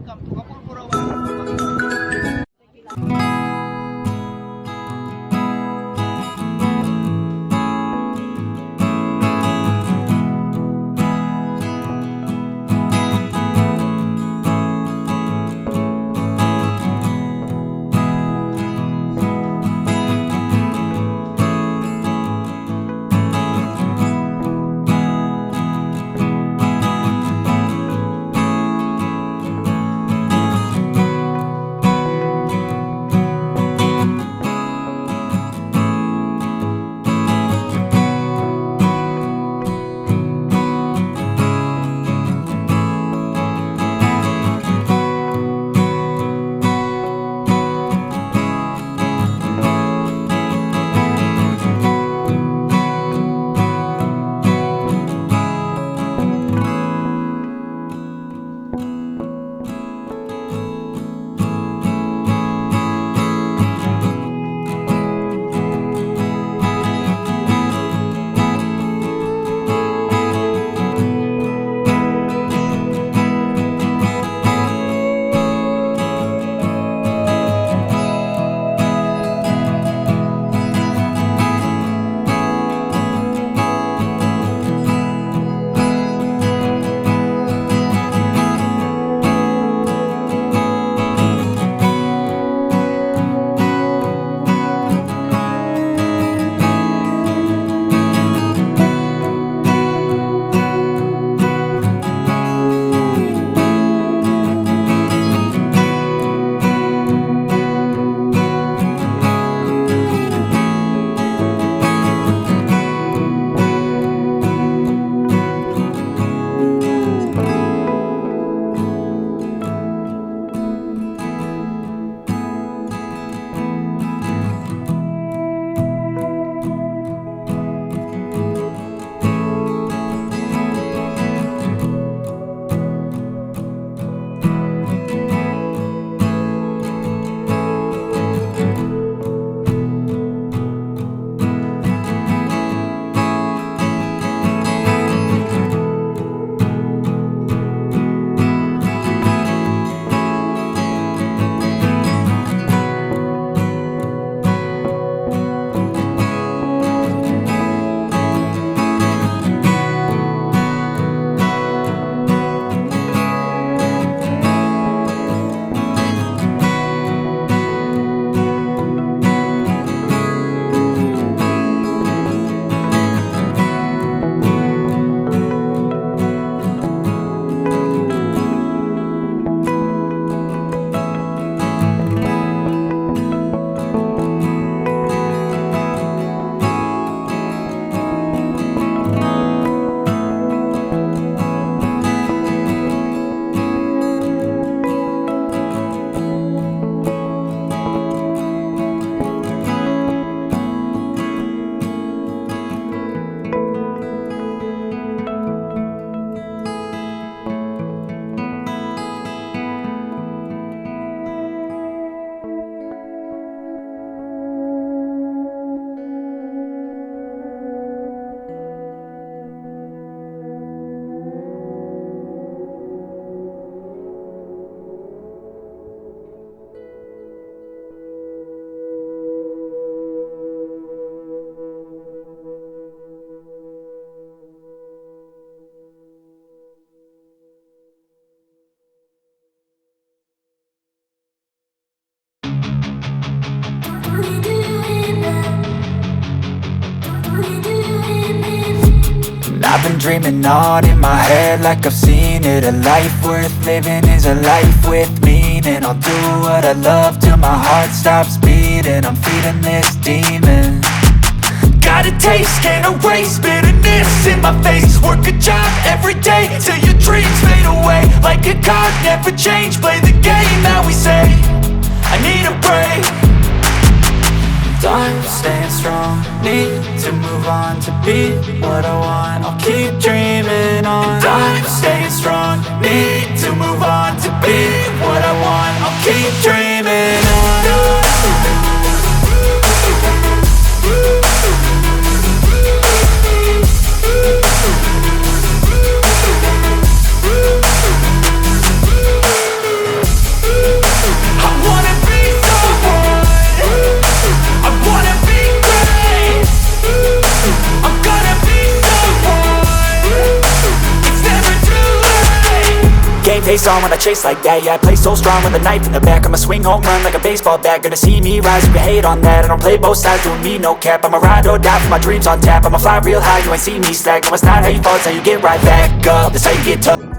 welcome to Kapurpurawan. I've been dreaming on in my head like I've seen it. A life worth living is a life with meaning. I'll do what I love till my heart stops beating. I'm feeding this demon. Got a taste, can't erase bitterness in my face. Work a job every day till your dreams fade away. Like a card, never change, play the game that we say. I need a break. I'm staying strong, need to move on to be what I want. I'll keep dreaming on. I'm staying strong, need to move on to be what I want. I'll keep dreaming on. face on when I chase like that. Yeah, I play so strong with a knife in the back. I'ma swing home run like a baseball bat. Gonna see me rise, you can hate on that. I don't play both sides, doing me no cap. I'ma ride or die for my dreams on tap. I'ma fly real high, you ain't see me slack. No, it's not how you fall, it's how you get right back up. That's how you get tough.